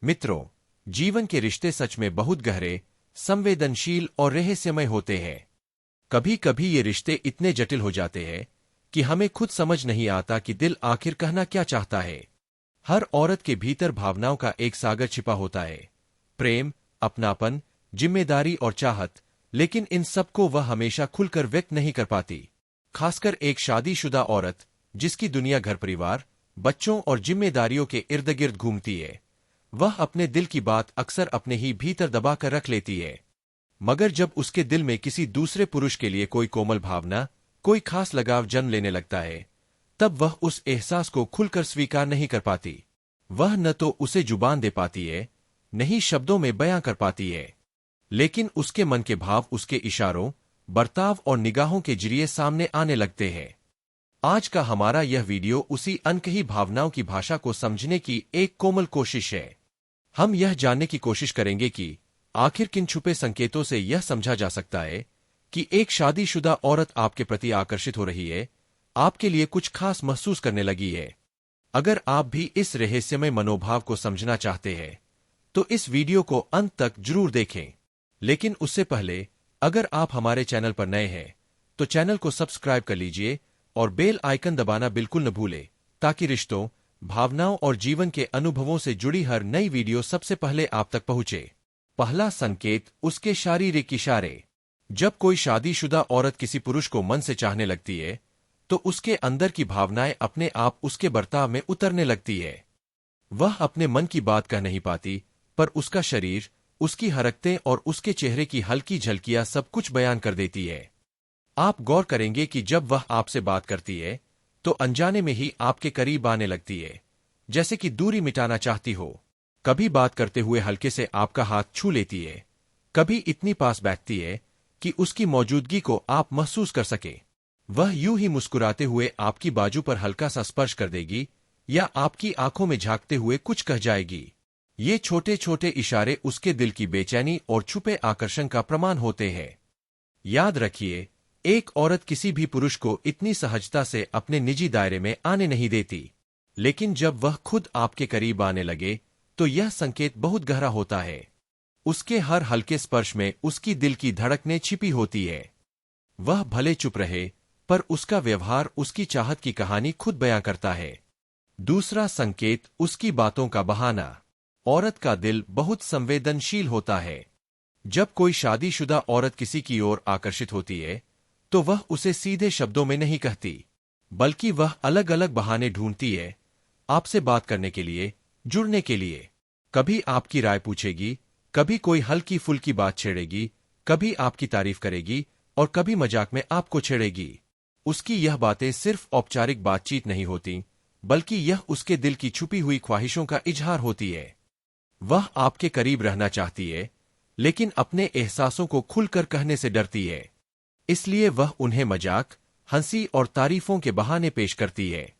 मित्रों, जीवन के रिश्ते सच में बहुत गहरे, संवेदनशील और रहस्यमय होते हैं। कभी कभी ये रिश्ते इतने जटिल हो जाते हैं कि हमें खुद समझ नहीं आता कि दिल आखिर कहना क्या चाहता है। हर औरत के भीतर भावनाओं का एक सागर छिपा होता है, प्रेम, अपनापन, जिम्मेदारी और चाहत, लेकिन इन सबको वह हमेशा खुलकर व्यक्त नहीं कर पाती। खासकर एक शादीशुदा औरत, जिसकी दुनिया घर परिवार, बच्चों और जिम्मेदारियों के इर्द गिर्द घूमती है। वह अपने दिल की बात अक्सर अपने ही भीतर दबा कर रख लेती है। मगर जब उसके दिल में किसी दूसरे पुरुष के लिए कोई कोमल भावना, कोई खास लगाव जन्म लेने लगता है, तब वह उस एहसास को खुलकर स्वीकार नहीं कर पाती। वह न तो उसे जुबान दे पाती है, न ही शब्दों में बयां कर पाती है, लेकिन उसके मन के भाव उसके इशारों, बर्ताव और निगाहों के जरिए सामने आने लगते हैं। आज का हमारा यह वीडियो उसी अनकही भावनाओं की भाषा को समझने की एक कोमल कोशिश है। हम यह जानने की कोशिश करेंगे कि आखिर किन छुपे संकेतों से यह समझा जा सकता है कि एक शादीशुदा औरत आपके प्रति आकर्षित हो रही है, आपके लिए कुछ खास महसूस करने लगी है। अगर आप भी इस रहस्यमय मनोभाव को समझना चाहते हैं, तो इस वीडियो को अंत तक जरूर देखें। लेकिन उससे पहले, अगर आप हमारे चैनल पर नए हैं, तो चैनल को सब्सक्राइब कर लीजिए और बेल आइकन दबाना बिल्कुल न भूलें, ताकि रिश्तों, भावनाओं और जीवन के अनुभवों से जुड़ी हर नई वीडियो सबसे पहले आप तक पहुंचे। पहला संकेत, उसके शारीरिक इशारे। जब कोई शादीशुदा औरत किसी पुरुष को मन से चाहने लगती है, तो उसके अंदर की भावनाएं अपने आप उसके बर्ताव में उतरने लगती है। वह अपने मन की बात कह नहीं पाती, पर उसका शरीर, उसकी हरकतें और उसके चेहरे की हल्की झलकियां सब कुछ बयान कर देती है। आप गौर करेंगे कि जब वह आपसे बात करती है, तो अनजाने में ही आपके करीब आने लगती है, जैसे कि दूरी मिटाना चाहती हो। कभी बात करते हुए हल्के से आपका हाथ छू लेती है, कभी इतनी पास बैठती है कि उसकी मौजूदगी को आप महसूस कर सके। वह यूं ही मुस्कुराते हुए आपकी बाजू पर हल्का सा स्पर्श कर देगी या आपकी आंखों में झांकते हुए कुछ कह जाएगी। ये छोटे छोटे इशारे उसके दिल की बेचैनी और छुपे आकर्षण का प्रमाण होते हैं। याद रखिए, एक औरत किसी भी पुरुष को इतनी सहजता से अपने निजी दायरे में आने नहीं देती, लेकिन जब वह खुद आपके करीब आने लगे, तो यह संकेत बहुत गहरा होता है। उसके हर हल्के स्पर्श में उसकी दिल की धड़कनें छिपी होती है। वह भले चुप रहे, पर उसका व्यवहार उसकी चाहत की कहानी खुद बयां करता है। दूसरा संकेत, उसकी बातों का बहाना। औरत का दिल बहुत संवेदनशील होता है। जब कोई शादीशुदा औरत किसी की ओर आकर्षित होती है, तो वह उसे सीधे शब्दों में नहीं कहती, बल्कि वह अलग अलग बहाने ढूंढती है, आपसे बात करने के लिए, जुड़ने के लिए। कभी आपकी राय पूछेगी, कभी कोई हल्की फुल्की बात छेड़ेगी, कभी आपकी तारीफ करेगी और कभी मजाक में आपको छेड़ेगी। उसकी यह बातें सिर्फ औपचारिक बातचीत नहीं होती, बल्कि यह उसके दिल की छुपी हुई ख्वाहिशों का इजहार होती है। वह आपके करीब रहना चाहती है, लेकिन अपने एहसासों को खुलकर कहने से डरती है। इसलिए वह उन्हें मजाक, हंसी और तारीफों के बहाने पेश करती है।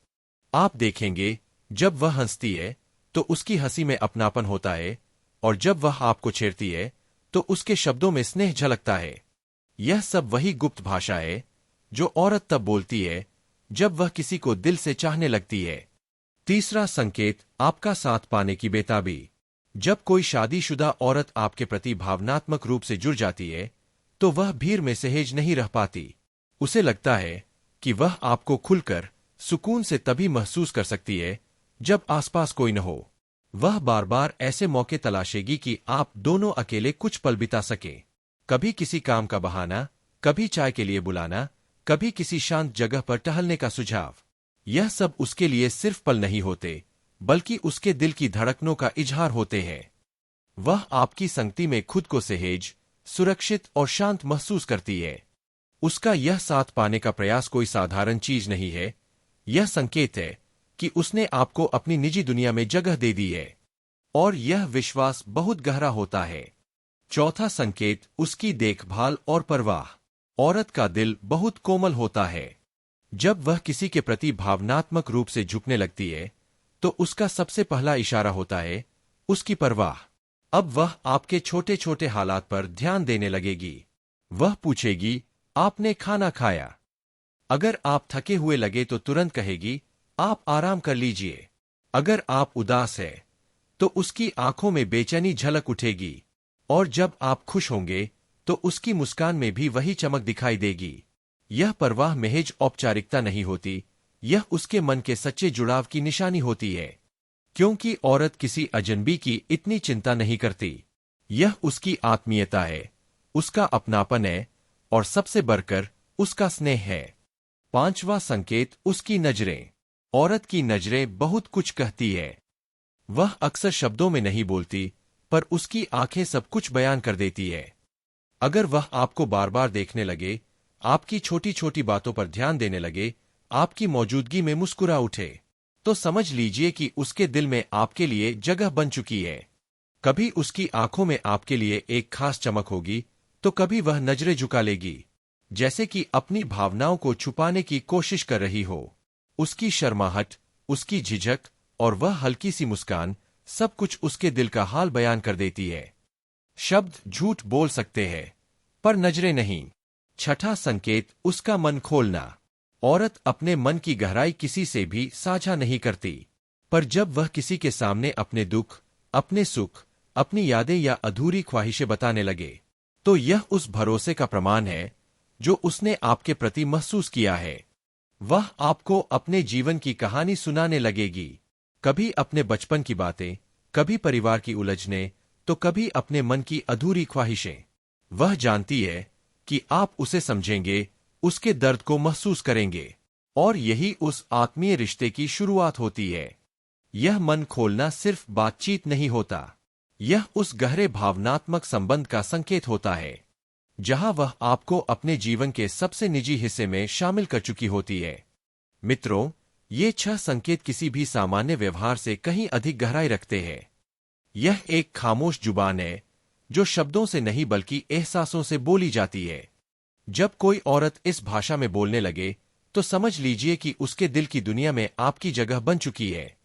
आप देखेंगे, जब वह हंसती है, तो उसकी हंसी में अपनापन होता है, और जब वह आपको छेड़ती है, तो उसके शब्दों में स्नेह झलकता है। यह सब वही गुप्त भाषा है जो औरत तब बोलती है जब वह किसी को दिल से चाहने लगती है। तीसरा संकेत, आपका साथ पाने की बेताबी। जब कोई शादीशुदा औरत आपके प्रति भावनात्मक रूप से जुड़ जाती है, तो वह भीड़ में सहज नहीं रह पाती। उसे लगता है कि वह आपको खुलकर, सुकून से तभी महसूस कर सकती है जब आसपास कोई न हो। वह बार बार ऐसे मौके तलाशेगी कि आप दोनों अकेले कुछ पल बिता सकें। कभी किसी काम का बहाना, कभी चाय के लिए बुलाना, कभी किसी शांत जगह पर टहलने का सुझाव। यह सब उसके लिए सिर्फ पल नहीं होते, बल्कि उसके दिल की धड़कनों का इजहार होते हैं। वह आपकी संगति में खुद को सहज, सुरक्षित और शांत महसूस करती है। उसका यह साथ पाने का प्रयास कोई साधारण चीज नहीं है। यह संकेत है कि उसने आपको अपनी निजी दुनिया में जगह दे दी है, और यह विश्वास बहुत गहरा होता है। चौथा संकेत, उसकी देखभाल और परवाह। औरत का दिल बहुत कोमल होता है। जब वह किसी के प्रति भावनात्मक रूप से झुकने लगती है, तो उसका सबसे पहला इशारा होता है उसकी परवाह। अब वह आपके छोटे छोटे हालात पर ध्यान देने लगेगी। वह पूछेगी, आपने खाना खाया? अगर आप थके हुए लगे तो तुरंत कहेगी, आप आराम कर लीजिए। अगर आप उदास है, तो उसकी आंखों में बेचैनी झलक उठेगी, और जब आप खुश होंगे तो उसकी मुस्कान में भी वही चमक दिखाई देगी। यह परवाह महज औपचारिकता नहीं होती, यह उसके मन के सच्चे जुड़ाव की निशानी होती है। क्योंकि औरत किसी अजनबी की इतनी चिंता नहीं करती। यह उसकी आत्मीयता है, उसका अपनापन है, और सबसे बढ़कर उसका स्नेह है। पांचवा संकेत, उसकी नजरें। औरत की नजरें बहुत कुछ कहती है। वह अक्सर शब्दों में नहीं बोलती, पर उसकी आंखें सब कुछ बयान कर देती है। अगर वह आपको बार बार देखने लगे, आपकी छोटी छोटी बातों पर ध्यान देने लगे, आपकी मौजूदगी में मुस्कुरा उठे, तो समझ लीजिए कि उसके दिल में आपके लिए जगह बन चुकी है। कभी उसकी आंखों में आपके लिए एक खास चमक होगी, तो कभी वह नजरें झुका लेगी, जैसे कि अपनी भावनाओं को छुपाने की कोशिश कर रही हो। उसकी शर्माहट, उसकी झिझक और वह हल्की सी मुस्कान, सब कुछ उसके दिल का हाल बयान कर देती है। शब्द झूठ बोल सकते हैं, पर नजरें नहीं। छठा संकेत, उसका मन खोलना। औरत अपने मन की गहराई किसी से भी साझा नहीं करती, पर जब वह किसी के सामने अपने दुख, अपने सुख, अपनी यादें या अधूरी ख्वाहिशें बताने लगे, तो यह उस भरोसे का प्रमाण है जो उसने आपके प्रति महसूस किया है। वह आपको अपने जीवन की कहानी सुनाने लगेगी, कभी अपने बचपन की बातें, कभी परिवार की उलझनें, तो कभी अपने मन की अधूरी ख्वाहिशें। वह जानती है कि आप उसे समझेंगे, उसके दर्द को महसूस करेंगे, और यही उस आत्मीय रिश्ते की शुरुआत होती है। यह मन खोलना सिर्फ बातचीत नहीं होता, यह उस गहरे भावनात्मक संबंध का संकेत होता है, जहां वह आपको अपने जीवन के सबसे निजी हिस्से में शामिल कर चुकी होती है। मित्रों, ये 6 संकेत किसी भी सामान्य व्यवहार से कहीं अधिक गहराई रखते हैं। यह एक खामोश जुबान है, जो शब्दों से नहीं बल्कि एहसासों से बोली जाती है। जब कोई औरत इस भाषा में बोलने लगे, तो समझ लीजिए कि उसके दिल की दुनिया में आपकी जगह बन चुकी है।